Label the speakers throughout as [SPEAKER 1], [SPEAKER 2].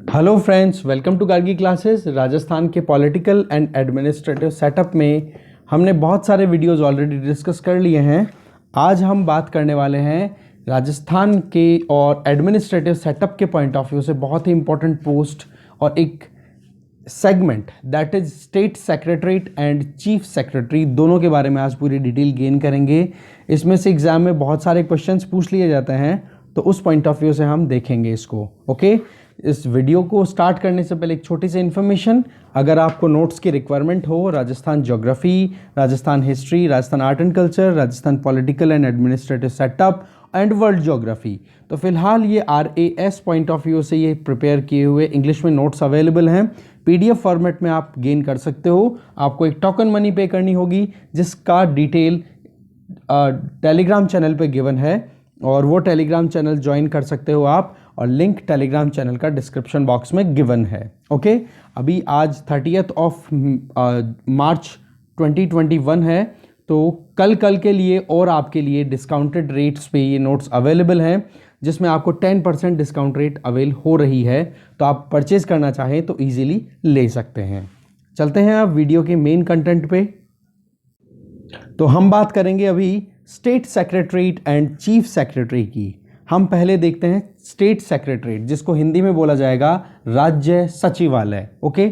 [SPEAKER 1] Hello friends, welcome to Gargi classes. Rajasthan के political and administrative setup में हमने बहुत सारे वीडियोस ऑलरेडी डिस्कस कर लिए हैं। आज हम बात करने वाले हैं राजस्थान के और एडमिनिस्ट्रेटिव सेटअप के पॉइंट ऑफ व्यू से बहुत ही इंपॉर्टेंट पोस्ट और एक segment that is state secretariat and chief secretary, दोनों के बारे में आज पूरी डिटेल गेन करेंगे। इसमें से एग्जाम में बहुत सारे क्वेश्चंस पूछ लिए जाते हैं, तो उस पॉइंट ऑफ व्यू से हम देखेंगे इसको। ओके, इस वीडियो को स्टार्ट करने से पहले एक छोटी सी इन्फॉर्मेशन, अगर आपको नोट्स की रिक्वायरमेंट हो Rajasthan geography, Rajasthan history, Rajasthan art and culture, Rajasthan political and administrative setup and world geography, तो फिलहाल ये RAS पॉइंट ऑफ व्यू से ये प्रिपेयर किए हुए इंग्लिश में नोट्स अवेलेबल हैं। PDF फॉर्मेट में आप गेन कर सकते हो। आपको एक टोकन मनी पे करनी होगी जिसका डिटेल टेलीग्राम चैनल पे गिवन है, और वो टेलीग्राम चैनल ज्वाइन कर सकते हो आप, और लिंक टेलीग्राम चैनल का डिस्क्रिप्शन बॉक्स में गिवन है। ओके, अभी आज 30 मार्च 2021 है, तो कल के लिए और आपके लिए डिस्काउंटेड रेट्स पे ये नोट्स अवेलेबल हैं, जिसमें आपको 10% डिस्काउंट रेट अवेल हो रही है। तो आप परचेज करना चाहें तो इजीली ले सकते हैं। चलते हैं अब वीडियो के मेन कंटेंट पे। तो हम बात करेंगे अभी state secretariat and chief secretary की। हम पहले देखते हैं स्टेट सेक्रेटरीट, जिसको हिंदी में बोला जाएगा राज्य सचिवालय। ओके,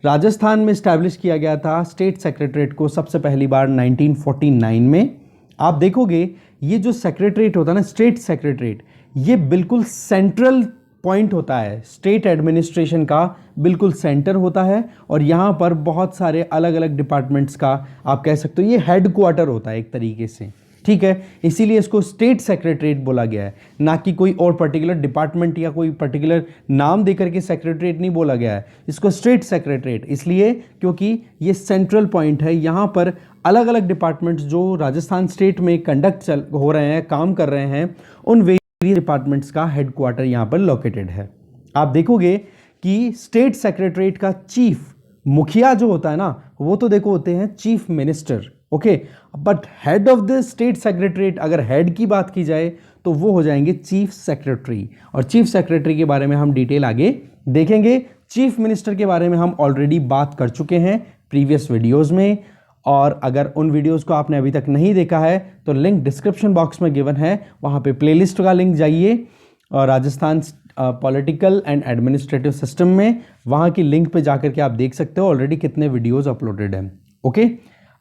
[SPEAKER 1] राजस्थान में स्टैब्लिश किया गया था स्टेट सेक्रेटरीट को सबसे पहली बार 1949 में। आप देखोगे ये जो सेक्रेटरीट होता है ना, स्टेट सेक्रेटरीट, ये बिल्कुल सेंट्रल पॉइंट होता है स्टेट एडमिनिस्ट्रेशन का, बिल्कुल सेंटर होता है, और यहाँ पर बहुत सारे अलग अलग डिपार्टमेंट्स का आप कह सकते हो ये हेड क्वार्टर होता है एक तरीके से। ठीक है, इसीलिए इसको स्टेट सेक्रेटरीट बोला गया है, ना कि कोई और पर्टिकुलर डिपार्टमेंट या कोई पर्टिकुलर नाम देकर के सेक्रेटरीट नहीं बोला गया है। इसको स्टेट सेक्रेटरीट इसलिए क्योंकि ये सेंट्रल पॉइंट है। यहाँ पर अलग अलग डिपार्टमेंट्स जो राजस्थान स्टेट में कंडक्ट हो रहे हैं, काम कर रहे हैं, उन वेरियस डिपार्टमेंट्स का हेड क्वार्टर यहाँ पर लोकेटेड है। आप देखोगे कि स्टेट सेक्रेटरीट का चीफ मुखिया जो होता है ना, वो तो देखो होते हैं chief minister. Okay, but head of the state secretariat, अगर हेड की बात की जाए तो वो हो जाएंगे चीफ सेक्रेटरी, और चीफ सेक्रेटरी के बारे में हम डिटेल आगे देखेंगे। चीफ मिनिस्टर के बारे में हम ऑलरेडी बात कर चुके हैं प्रीवियस वीडियोस में, और अगर उन वीडियोस को आपने अभी तक नहीं देखा है तो लिंक डिस्क्रिप्शन बॉक्स में गिवन है, वहाँ पे प्लेलिस्ट का लिंक जाइए, और Rajasthan political and administrative system में वहाँ की लिंक पे जाकर के आप देख सकते हो ऑलरेडी कितने वीडियोस अपलोडेड हैं। ओके,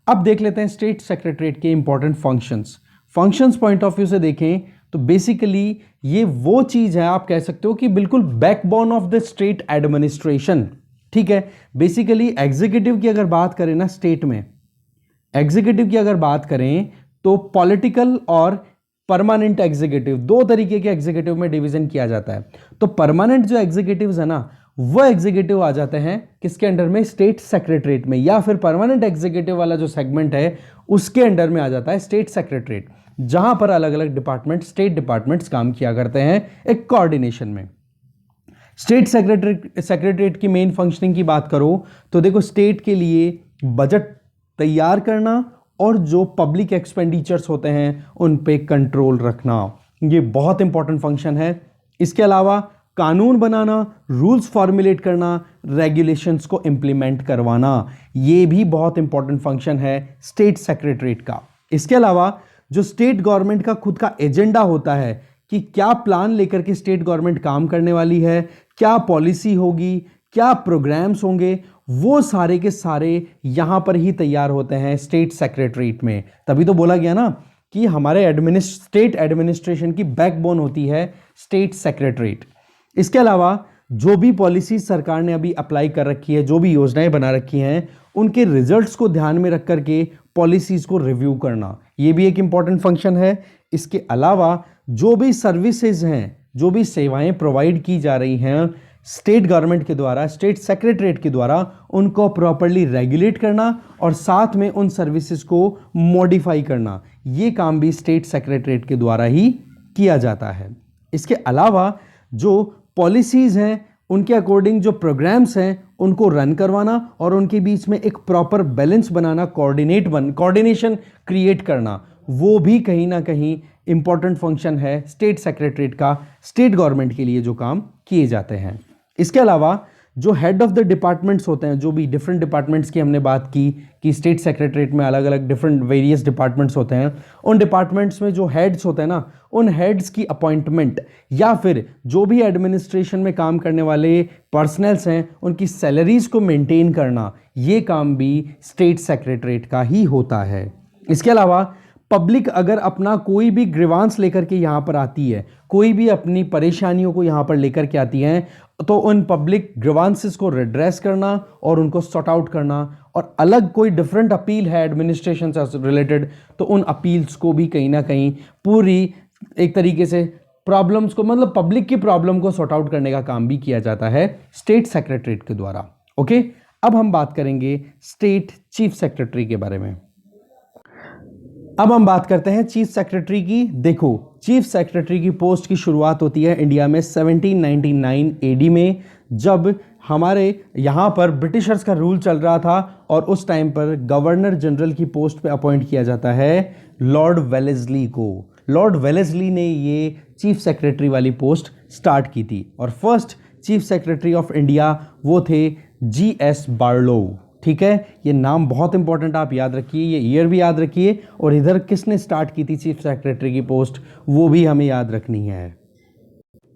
[SPEAKER 1] अब देख लेते हैं स्टेट सेक्रेटरीट के important functions point of view से देखें तो बेसिकली ये वो चीज है, आप कह सकते हो कि बिल्कुल backbone of the state administration. ठीक है, बेसिकली एग्जीक्यूटिव की अगर बात करें ना, स्टेट में एग्जीक्यूटिव की अगर बात करें तो पॉलिटिकल और परमानेंट एग्जीक्यूटिव, दो तरीके के एग्जीक्यूटिव में डिवीजन किया जाता है। तो परमानेंट जो एग्जीक्यूटिव्स है ना, वो एग्जीक्यूटिव आ जाते हैं किसके अंडर में, स्टेट सेक्रेटरीट में, या फिर परमानेंट एग्जीक्यूटिव वाला जो सेगमेंट है उसके अंडर में आ जाता है स्टेट सेक्रेटरीट, जहां पर अलग अलग डिपार्टमेंट, स्टेट डिपार्टमेंट्स काम किया करते हैं एक कोऑर्डिनेशन में। स्टेट सेक्रेटरीट की मेन फंक्शनिंग की बात करो तो देखो, स्टेट के लिए बजट तैयार करना और जो पब्लिक एक्सपेंडिचर्स होते हैं उन पे कंट्रोल रखना, ये बहुत इंपॉर्टेंट फंक्शन है। इसके अलावा कानून बनाना, रूल्स फॉर्मुलेट करना, रेगुलेशंस को इंप्लीमेंट करवाना, ये भी बहुत इंपॉर्टेंट फंक्शन है स्टेट सेक्रेटरीट का। इसके अलावा जो स्टेट गवर्नमेंट का खुद का एजेंडा होता है कि क्या प्लान लेकर के स्टेट गवर्नमेंट काम करने वाली है, क्या पॉलिसी होगी, क्या प्रोग्राम्स होंगे, वो सारे के सारे यहां पर ही तैयार होते हैं स्टेट सेक्रेटरीट में। तभी तो बोला गया ना कि हमारे स्टेट एडमिनिस्ट्रेशन की बैकबोन होती है स्टेट सेक्रेटरीट। इसके अलावा जो भी पॉलिसी सरकार ने अभी अप्लाई कर रखी है, जो भी योजनाएं बना रखी हैं, उनके रिजल्ट्स को ध्यान में रख करके पॉलिसीज को रिव्यू करना, ये भी एक इंपॉर्टेंट फंक्शन है। इसके अलावा जो भी सर्विसेज हैं, जो भी सेवाएं प्रोवाइड की जा रही हैं स्टेट गवर्नमेंट के द्वारा, स्टेट सेक्रेटरीट के द्वारा, उनको प्रॉपर्ली रेगुलेट करना और साथ में उन सर्विसेज को मॉडिफाई करना, ये काम भी स्टेट सेक्रेटरीट के द्वारा ही किया जाता है। इसके अलावा जो पॉलिसीज हैं, उनके अकॉर्डिंग जो प्रोग्राम्स हैं, उनको रन करवाना और उनके बीच में एक प्रॉपर बैलेंस बनाना, कोऑर्डिनेशन क्रिएट करना, वो भी कहीं ना कहीं इंपॉर्टेंट फंक्शन है स्टेट सेक्रेटरीट का, स्टेट गवर्नमेंट के लिए जो काम किए जाते हैं। इसके अलावा जो हेड ऑफ द डिपार्टमेंट्स होते हैं, जो भी डिफरेंट डिपार्टमेंट्स की हमने बात की कि स्टेट सेक्रेटरीट में अलग अलग डिफरेंट वेरियस डिपार्टमेंट्स होते हैं, उन डिपार्टमेंट्स में जो हेड्स होते हैं ना, उन हेड्स की अपॉइंटमेंट या फिर जो भी एडमिनिस्ट्रेशन में काम करने वाले पर्सनल्स हैं उनकी सैलरीज को मेंटेन करना, ये काम भी स्टेट सेक्रेटरीट का ही होता है। इसके अलावा पब्लिक अगर अपना कोई भी ग्रीवांस लेकर के यहाँ पर आती है, कोई भी अपनी परेशानियों को यहाँ पर लेकर के आती हैं, तो उन पब्लिक ग्रीवांसेस को रिड्रेस करना और उनको सॉर्ट आउट करना, और अलग कोई डिफरेंट अपील है एडमिनिस्ट्रेशन से रिलेटेड, तो उन अपील्स को भी कहीं ना कहीं पूरी एक तरीके से प्रॉब्लम्स को, मतलब पब्लिक की प्रॉब्लम को सॉर्ट आउट करने का काम भी किया जाता है स्टेट सेक्रेटरीट के द्वारा। ओके, अब हम बात करेंगे स्टेट चीफ सेक्रेटरी के बारे में। अब हम बात करते हैं चीफ सेक्रेटरी की। देखो, चीफ सेक्रेटरी की पोस्ट की शुरुआत होती है इंडिया में 1799 एडी में, जब हमारे यहाँ पर ब्रिटिशर्स का रूल चल रहा था, और उस टाइम पर गवर्नर जनरल की पोस्ट पे अपॉइंट किया जाता है लॉर्ड वेलेस्ली को। लॉर्ड वेलेस्ली ने ये चीफ सेक्रेटरी वाली पोस्ट स्टार्ट की थी, और first chief secretary of India वो थे G.S. बार्लो। ठीक है, ये नाम बहुत इंपॉर्टेंट, आप याद रखिए, ये ईयर भी याद रखिए, और इधर किसने स्टार्ट की थी चीफ सेक्रेटरी की पोस्ट, वो भी हमें याद रखनी है।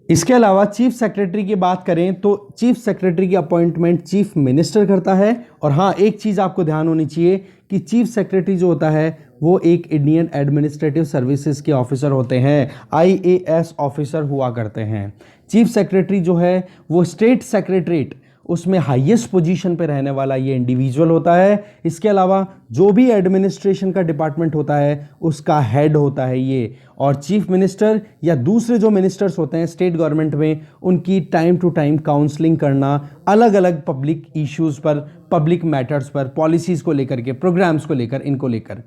[SPEAKER 1] इसके अलावा चीफ सेक्रेटरी की बात करें तो चीफ सेक्रेटरी की अपॉइंटमेंट चीफ मिनिस्टर करता है। और हाँ, एक चीज़ आपको ध्यान होनी चाहिए कि चीफ सेक्रेटरी जो होता है वो एक इंडियन एडमिनिस्ट्रेटिव सर्विसेज के ऑफिसर होते हैं, IAS ऑफिसर हुआ करते हैं। चीफ सेक्रेटरी जो है वो स्टेट सेक्रेटरीट, उसमें हाईएस्ट पोजीशन पे रहने वाला ये इंडिविजुअल होता है। इसके अलावा जो भी एडमिनिस्ट्रेशन का डिपार्टमेंट होता है उसका हेड होता है ये, और चीफ मिनिस्टर या दूसरे जो मिनिस्टर्स होते हैं स्टेट गवर्नमेंट में, उनकी टाइम टू टाइम काउंसलिंग करना अलग अलग पब्लिक इश्यूज़ पर, पब्लिक मैटर्स पर, पॉलिसीज़ को लेकर के, प्रोग्राम्स को लेकर, इनको लेकर।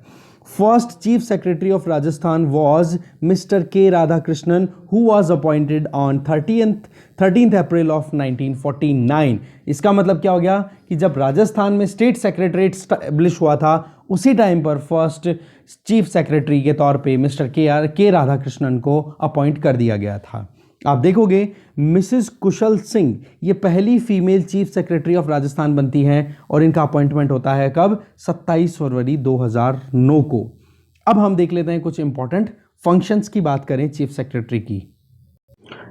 [SPEAKER 1] First Chief Secretary of Rajasthan was Mr. K. Radhakrishnan, who was appointed on 13th April of 1949। इसका मतलब क्या हो गया कि जब राजस्थान में स्टेट सेक्रेटरीट स्टैब्लिश हुआ था, उसी टाइम पर फर्स्ट चीफ सेक्रेटरी के तौर पे मिस्टर के राधाकृष्णन को अपॉइंट कर दिया गया था। आप देखोगे मिसेस कुशल सिंह ये पहली female chief secretary of Rajasthan बनती हैं, और इनका अपॉइंटमेंट होता है कब? 27 फरवरी 2009 को। अब हम देख लेते हैं कुछ इंपॉर्टेंट फंक्शंस की बात करें चीफ सेक्रेटरी की।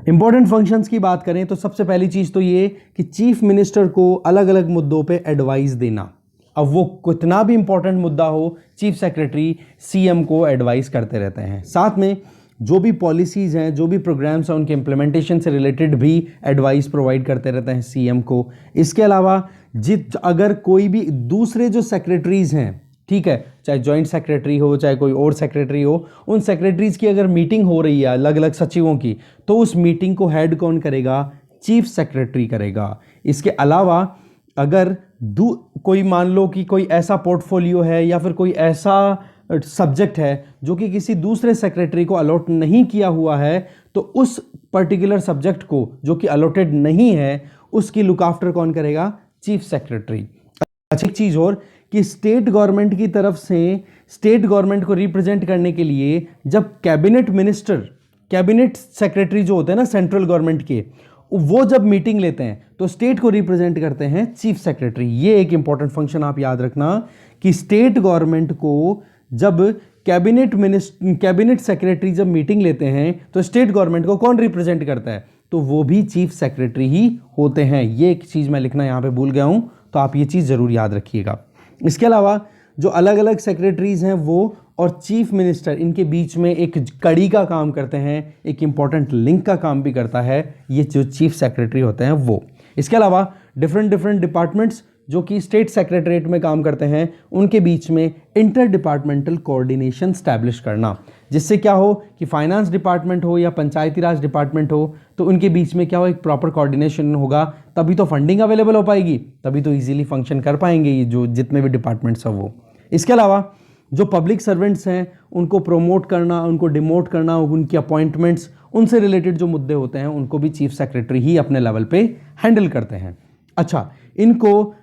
[SPEAKER 1] इंपॉर्टेंट फंक्शंस की बात करें तो सबसे पहली चीज़ तो ये कि चीफ मिनिस्टर को अलग अलग मुद्दों पे एडवाइस देना। अब वो कितना भी इंपॉर्टेंट मुद्दा हो, चीफ सेक्रेटरी CM को एडवाइस करते रहते हैं। साथ में जो भी पॉलिसीज़ हैं, जो भी प्रोग्राम्स हैं, उनके इम्प्लीमेंटेशन से रिलेटेड भी एडवाइस प्रोवाइड करते रहते हैं CM को। इसके अलावा अगर कोई भी दूसरे जो सेक्रेटरीज़ हैं, ठीक है, चाहे जॉइंट सेक्रेटरी हो, चाहे कोई और सेक्रेटरी हो, उन सेक्रेटरीज़ की अगर मीटिंग हो रही है अलग अलग सचिवों की, तो उस मीटिंग को हेड कौन करेगा? चीफ सेक्रेटरी करेगा। इसके अलावा अगर कोई मान लो कि कोई ऐसा पोर्टफोलियो है या फिर कोई ऐसा सब्जेक्ट है जो कि किसी दूसरे सेक्रेटरी को अलॉट नहीं किया हुआ है, तो उस पर्टिकुलर सब्जेक्ट को जो कि अलॉटेड नहीं है, उसकी लुक आफ्टर कौन करेगा? Chief secretary. अच्छा, एक चीज़ और कि स्टेट गवर्नमेंट की तरफ से स्टेट गवर्नमेंट को रिप्रेजेंट करने के लिए जब कैबिनेट मिनिस्टर, कैबिनेट सेक्रेटरी जो होते हैं ना सेंट्रल गवर्नमेंट के, वो जब मीटिंग लेते हैं तो स्टेट को रिप्रेजेंट करते हैं चीफ सेक्रेटरी। ये एक इंपॉर्टेंट फंक्शन आप याद रखना कि स्टेट गवर्नमेंट को जब कैबिनेट सेक्रेटरी जब मीटिंग लेते हैं तो स्टेट गवर्नमेंट को कौन रिप्रेजेंट करता है? तो वो भी चीफ सेक्रेटरी ही होते हैं। ये एक चीज़ मैं लिखना यहाँ पे भूल गया हूँ, तो आप ये चीज़ ज़रूर याद रखिएगा। इसके अलावा जो अलग अलग सेक्रेटरीज़ हैं वो और चीफ मिनिस्टर, इनके बीच में एक कड़ी का काम करते हैं, एक इंपॉर्टेंट लिंक का काम भी करता है ये जो चीफ सेक्रेटरी होते हैं वो। इसके अलावा डिफरेंट डिपार्टमेंट्स जो कि स्टेट सेक्रेटरीट में काम करते हैं, उनके बीच में इंटर डिपार्टमेंटल कोऑर्डिनेशन स्टैब्लिश करना, जिससे क्या हो कि फाइनेंस डिपार्टमेंट हो या पंचायती राज डिपार्टमेंट हो, तो उनके बीच में क्या हो, एक प्रॉपर कोऑर्डिनेशन होगा, तभी तो फंडिंग अवेलेबल हो पाएगी, तभी तो इजीली फंक्शन कर पाएंगे ये जो जितने भी डिपार्टमेंट्स हैं वो। इसके अलावा जो पब्लिक सर्वेंट्स हैं उनको प्रोमोट करना, उनको डिमोट करना, उनकी अपॉइंटमेंट्स, उनसे रिलेटेड जो मुद्दे होते हैं उनको भी चीफ सेक्रेटरी ही अपने लेवल पे हैंडल करते हैं। अच्छा, इनको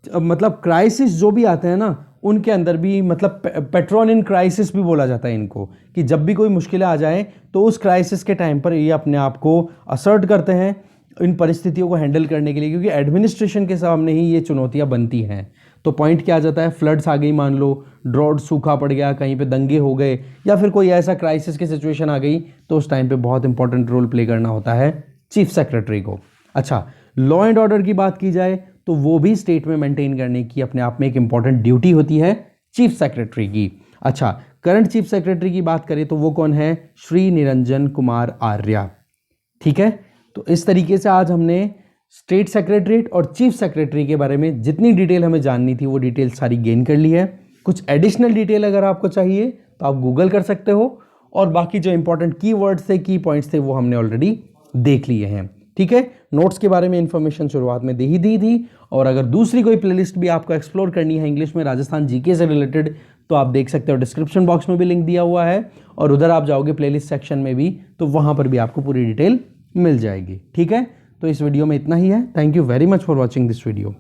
[SPEAKER 1] मतलब क्राइसिस जो भी आते हैं ना, उनके अंदर भी मतलब पेट्रोन इन क्राइसिस भी बोला जाता है इनको, कि जब भी कोई मुश्किलें आ जाए तो उस क्राइसिस के टाइम पर ये अपने आप को असर्ट करते हैं इन परिस्थितियों को हैंडल करने के लिए, क्योंकि एडमिनिस्ट्रेशन के सामने ही ये चुनौतियाँ बनती हैं। तो पॉइंट क्या आ जाता है, फ्लड्स आ गई, मान लो ड्रॉट, सूखा पड़ गया, कहीं पे दंगे हो गए, या फिर कोई ऐसा क्राइसिस की सिचुएशन आ गई, तो उस टाइम पे बहुत इंपॉर्टेंट रोल प्ले करना होता है चीफ सेक्रेटरी को। अच्छा, लॉ एंड ऑर्डर की बात की जाए तो वो भी स्टेट में मेंटेन करने की अपने आप में एक इंपॉर्टेंट ड्यूटी होती है चीफ सेक्रेटरी की। अच्छा, करंट चीफ सेक्रेटरी की बात करें तो वो कौन है, श्री निरंजन कुमार आर्या। ठीक है, तो इस तरीके से आज हमने स्टेट सेक्रेटरीट और चीफ सेक्रेटरी के बारे में जितनी डिटेल हमें जाननी थी वो डिटेल सारी गेन कर ली है। कुछ एडिशनल डिटेल अगर आपको चाहिए तो आप गूगल कर सकते हो, और बाकी जो इंपॉर्टेंट कीवर्ड्स थे, की पॉइंट्स थे, वो हमने ऑलरेडी देख लिए हैं। ठीक है, नोट्स के बारे में इंफॉर्मेशन शुरुआत में दे ही दी थी, और अगर दूसरी कोई प्लेलिस्ट भी आपको एक्सप्लोर करनी है इंग्लिश में राजस्थान जीके से रिलेटेड, तो आप देख सकते हो, डिस्क्रिप्शन बॉक्स में भी लिंक दिया हुआ है, और उधर आप जाओगे प्लेलिस्ट सेक्शन में भी, तो वहाँ पर भी आपको पूरी डिटेल मिल जाएगी। ठीक है, तो इस वीडियो में इतना ही है। Thank you very much for watching this video.